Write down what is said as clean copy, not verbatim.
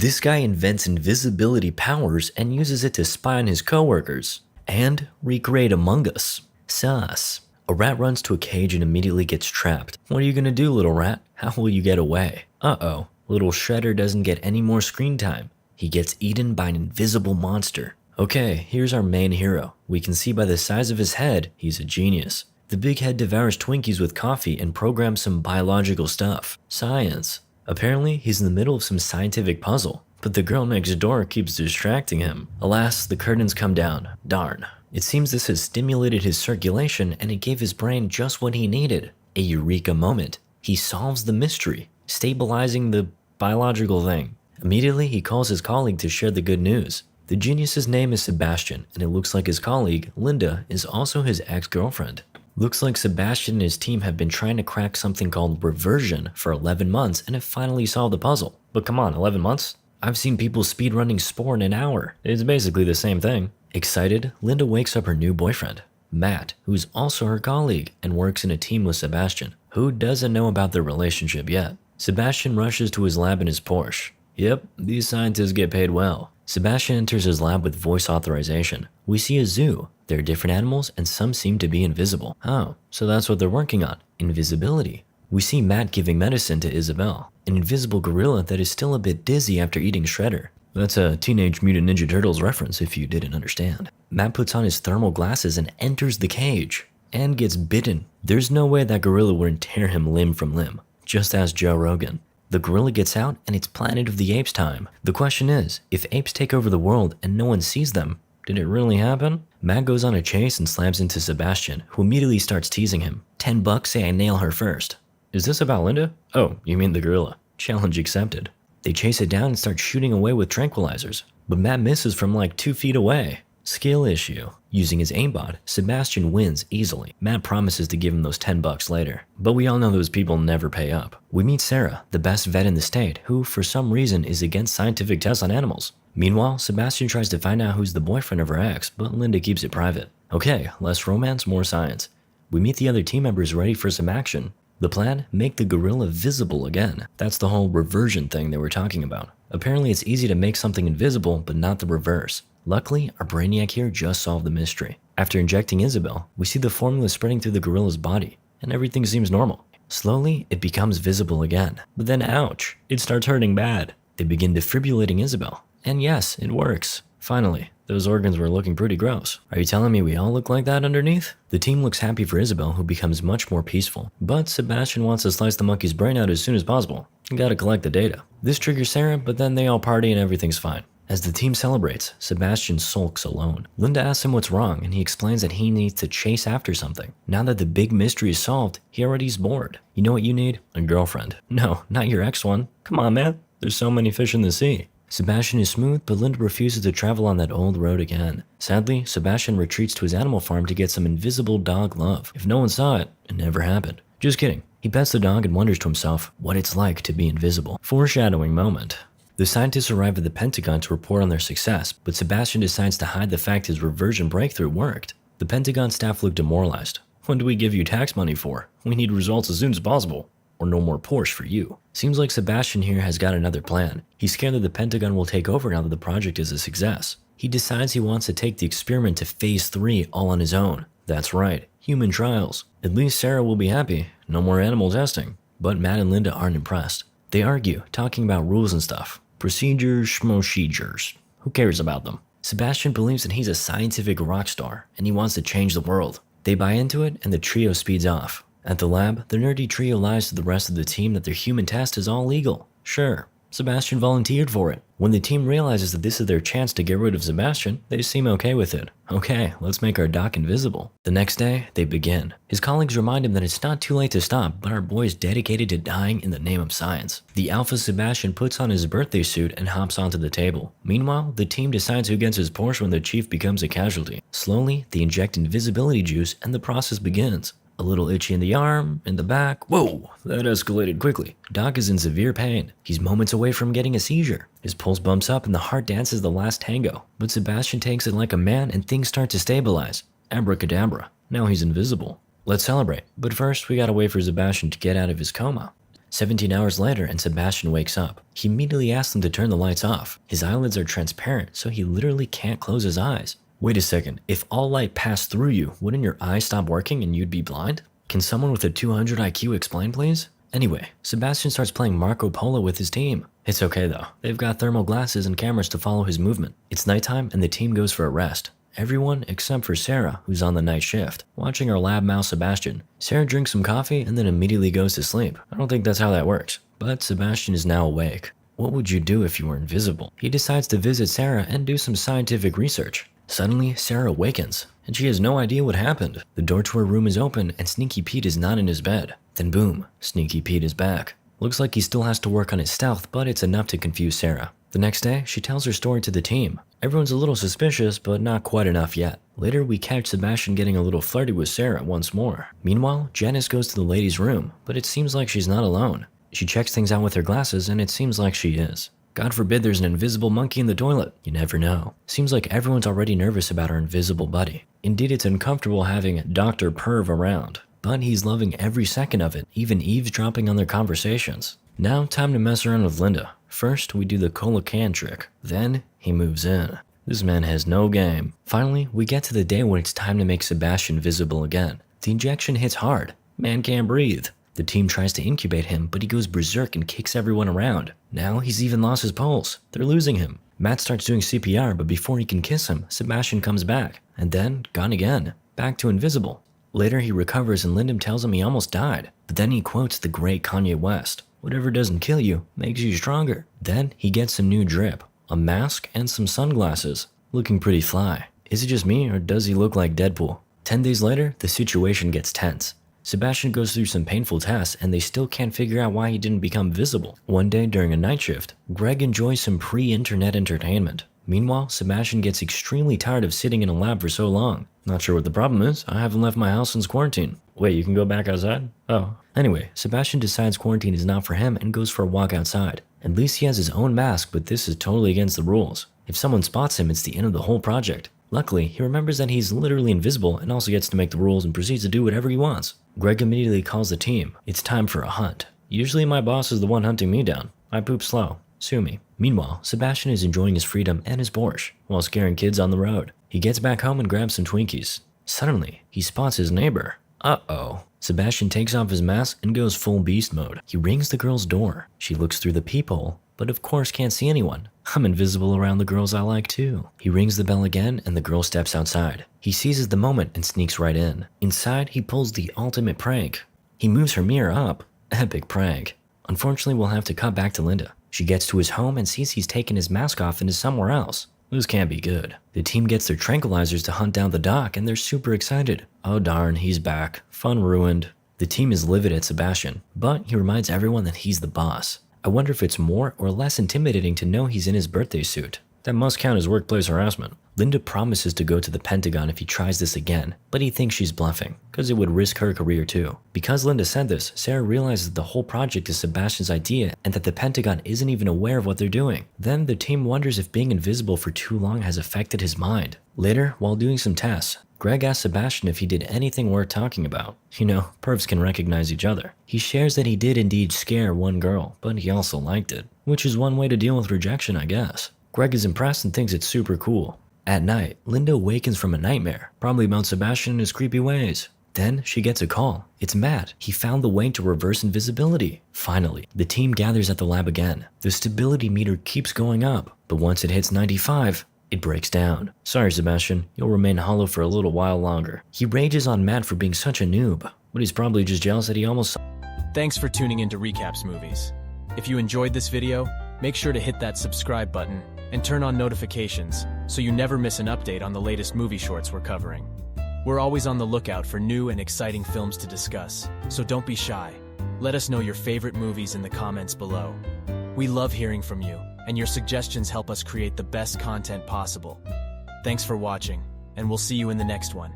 This guy invents invisibility powers and uses it to spy on his coworkers and recreate Among Us. Sus. A rat runs to a cage and immediately gets trapped. What are you gonna do, little rat? How will you get away? Uh-oh. Little Shredder doesn't get any more screen time. He gets eaten by an invisible monster. Okay, here's our main hero. We can see by the size of his head, he's a genius. The big head devours Twinkies with coffee and programs some biological stuff. Science. Apparently, he's in the middle of some scientific puzzle, but the girl next door keeps distracting him. Alas, the curtains come down. Darn. It seems this has stimulated his circulation and it gave his brain just what he needed. A eureka moment. He solves the mystery, stabilizing the biological thing. Immediately, he calls his colleague to share the good news. The genius's name is Sebastian, and it looks like his colleague, Linda, is also his ex-girlfriend. Looks like Sebastian and his team have been trying to crack something called reversion for 11 months and have finally solved the puzzle. But come on, 11 months? I've seen people speedrunning Spore in an hour. It's basically the same thing. Excited, Linda wakes up her new boyfriend, Matt, who's also her colleague and works in a team with Sebastian, who doesn't know about their relationship yet. Sebastian rushes to his lab in his Porsche. Yep, these scientists get paid well. Sebastian enters his lab with voice authorization. We see a zoo. There are different animals and some seem to be invisible. Oh, so that's what they're working on. Invisibility. We see Matt giving medicine to Isabel, an invisible gorilla that is still a bit dizzy after eating Shredder. That's a Teenage Mutant Ninja Turtles reference if you didn't understand. Matt puts on his thermal glasses and enters the cage and gets bitten. There's no way that gorilla wouldn't tear him limb from limb. Just ask Joe Rogan. The gorilla gets out and it's Planet of the Apes time. The question is, if apes take over the world and no one sees them, did it really happen? Matt goes on a chase and slams into Sebastian, who immediately starts teasing him. $10 say I nail her first. Is this about Linda? Oh, you mean the gorilla. Challenge accepted. They chase it down and start shooting away with tranquilizers, but Matt misses from like 2 feet away. Skill issue. Using his aimbot, Sebastian wins easily. Matt promises to give him those $10 later, but we all know those people never pay up. We meet Sarah, the best vet in the state, who for some reason is against scientific tests on animals. Meanwhile, Sebastian tries to find out who's the boyfriend of her ex, but Linda keeps it private. Okay, less romance, more science. We meet the other team members ready for some action. The plan? Make the gorilla visible again. That's the whole reversion thing they were talking about. Apparently it's easy to make something invisible, but not the reverse. Luckily, our brainiac here just solved the mystery. After injecting Isabel, we see the formula spreading through the gorilla's body, and everything seems normal. Slowly, it becomes visible again. But then ouch, it starts hurting bad. They begin defibrillating Isabel. And yes, it works. Finally, those organs were looking pretty gross. Are you telling me we all look like that underneath? The team looks happy for Isabel, who becomes much more peaceful. But Sebastian wants to slice the monkey's brain out as soon as possible. You gotta collect the data. This triggers Sarah, but then they all party and everything's fine. As the team celebrates, Sebastian sulks alone. Linda asks him what's wrong, and he explains that he needs to chase after something. Now that the big mystery is solved, he already's bored. You know what you need? A girlfriend. No, not your ex one. Come on, man. There's so many fish in the sea. Sebastian is smooth, but Linda refuses to travel on that old road again. Sadly, Sebastian retreats to his animal farm to get some invisible dog love. If no one saw it, it never happened. Just kidding. He pets the dog and wonders to himself what it's like to be invisible. Foreshadowing moment. The scientists arrive at the Pentagon to report on their success, but Sebastian decides to hide the fact his reversion breakthrough worked. The Pentagon staff look demoralized. What do we give you tax money for? We need results as soon as possible. Or no more Porsche for you. Seems like Sebastian here has got another plan. He's scared that the Pentagon will take over now that the project is a success. He decides he wants to take the experiment to phase 3 all on his own. That's right, human trials. At least Sarah will be happy, no more animal testing. But Matt and Linda aren't impressed. They argue, talking about rules and stuff. Procedures, schmocedures. Who cares about them? Sebastian believes that he's a scientific rock star, and he wants to change the world. They buy into it, and the trio speeds off. At the lab, the nerdy trio lies to the rest of the team that their human test is all legal. Sure, Sebastian volunteered for it. When the team realizes that this is their chance to get rid of Sebastian, they seem okay with it. Okay, let's make our doc invisible. The next day, they begin. His colleagues remind him that it's not too late to stop, but our boy's dedicated to dying in the name of science. The alpha Sebastian puts on his birthday suit and hops onto the table. Meanwhile, the team decides who gets his Porsche when the chief becomes a casualty. Slowly, they inject invisibility juice and the process begins. A little itchy in the arm, in the back. Whoa, that escalated quickly. Doc is in severe pain. He's moments away from getting a seizure. His pulse bumps up and the heart dances the last tango. But Sebastian takes it like a man and things start to stabilize. Abracadabra. Now he's invisible. Let's celebrate. But first, we gotta wait for Sebastian to get out of his coma. 17 hours later and Sebastian wakes up. He immediately asks them to turn the lights off. His eyelids are transparent, so he literally can't close his eyes. Wait a second, if all light passed through you, wouldn't your eyes stop working and you'd be blind? Can someone with a 200 IQ explain, please? Anyway, Sebastian starts playing Marco Polo with his team. It's okay though, they've got thermal glasses and cameras to follow his movement. It's nighttime and the team goes for a rest. Everyone except for Sarah, who's on the night shift, watching her lab mouse Sebastian. Sarah drinks some coffee and then immediately goes to sleep. I don't think that's how that works. But Sebastian is now awake. What would you do if you were invisible? He decides to visit Sarah and do some scientific research. Suddenly, Sarah awakens, and she has no idea what happened. The door to her room is open and Sneaky Pete is not in his bed. Then boom, Sneaky Pete is back. Looks like he still has to work on his stealth, but it's enough to confuse Sarah. The next day, she tells her story to the team. Everyone's a little suspicious, but not quite enough yet. Later, we catch Sebastian getting a little flirty with Sarah once more. Meanwhile, Janice goes to the ladies' room, but it seems like she's not alone. She checks things out with her glasses, and it seems like she is. God forbid there's an invisible monkey in the toilet. You never know. Seems like everyone's already nervous about our invisible buddy. Indeed, it's uncomfortable having Dr. Perv around, but he's loving every second of it, even eavesdropping on their conversations. Now, time to mess around with Linda. First, we do the cola can trick. Then, he moves in. This man has no game. Finally, we get to the day when it's time to make Sebastian visible again. The injection hits hard. Man can't breathe. The team tries to incubate him, but he goes berserk and kicks everyone around. Now, he's even lost his pulse. They're losing him. Matt starts doing CPR, but before he can kiss him, Sebastian comes back. And then, gone again. Back to invisible. Later, he recovers and Lyndon tells him he almost died. But then he quotes the great Kanye West. Whatever doesn't kill you makes you stronger. Then he gets some new drip, a mask and some sunglasses. Looking pretty fly. Is it just me or does he look like Deadpool? 10 days later, the situation gets tense. Sebastian goes through some painful tests and they still can't figure out why he didn't become visible. One day during a night shift, Greg enjoys some pre-internet entertainment. Meanwhile, Sebastian gets extremely tired of sitting in a lab for so long. Not sure what the problem is, I haven't left my house since quarantine. Wait, you can go back outside? Oh. Anyway, Sebastian decides quarantine is not for him and goes for a walk outside. At least he has his own mask, but this is totally against the rules. If someone spots him, it's the end of the whole project. Luckily, he remembers that he's literally invisible and also gets to make the rules and proceeds to do whatever he wants. Greg immediately calls the team. It's time for a hunt. Usually my boss is the one hunting me down. I poop slow. Sue me. Meanwhile, Sebastian is enjoying his freedom and his borscht while scaring kids on the road. He gets back home and grabs some Twinkies. Suddenly, he spots his neighbor. Uh-oh. Sebastian takes off his mask and goes full beast mode. He rings the girl's door. She looks through the peephole, but of course can't see anyone. I'm invisible around the girls I like too. He rings the bell again and the girl steps outside. He seizes the moment and sneaks right in. Inside, he pulls the ultimate prank. He moves her mirror up. Epic prank. Unfortunately, we'll have to cut back to Linda. She gets to his home and sees he's taken his mask off and is somewhere else. This can't be good. The team gets their tranquilizers to hunt down the doc and they're super excited. Oh darn, he's back. Fun ruined. The team is livid at Sebastian, but he reminds everyone that he's the boss. I wonder if it's more or less intimidating to know he's in his birthday suit. That must count as workplace harassment. Linda promises to go to the Pentagon if he tries this again, but he thinks she's bluffing, because it would risk her career too. Because Linda said this, Sarah realizes the whole project is Sebastian's idea and that the Pentagon isn't even aware of what they're doing. Then the team wonders if being invisible for too long has affected his mind. Later, while doing some tests, Greg asks Sebastian if he did anything worth talking about. You know, pervs can recognize each other. He shares that he did indeed scare one girl, but he also liked it, which is one way to deal with rejection, I guess. Greg is impressed and thinks it's super cool. At night, Linda awakens from a nightmare, probably about Sebastian and his creepy ways. Then she gets a call. It's Matt. He found the way to reverse invisibility. Finally, the team gathers at the lab again. The stability meter keeps going up, but once it hits 95, it breaks down. Sorry, Sebastian, you'll remain hollow for a little while longer. He rages on Matt for being such a noob, but he's probably just jealous that he almost... Thanks for tuning into Recaps Movies. If you enjoyed this video, make sure to hit that subscribe button and turn on notifications so you never miss an update on the latest movie shorts we're covering. We're always on the lookout for new and exciting films to discuss, so don't be shy. Let us know your favorite movies in the comments below. We love hearing from you, and your suggestions help us create the best content possible. Thanks for watching, and we'll see you in the next one.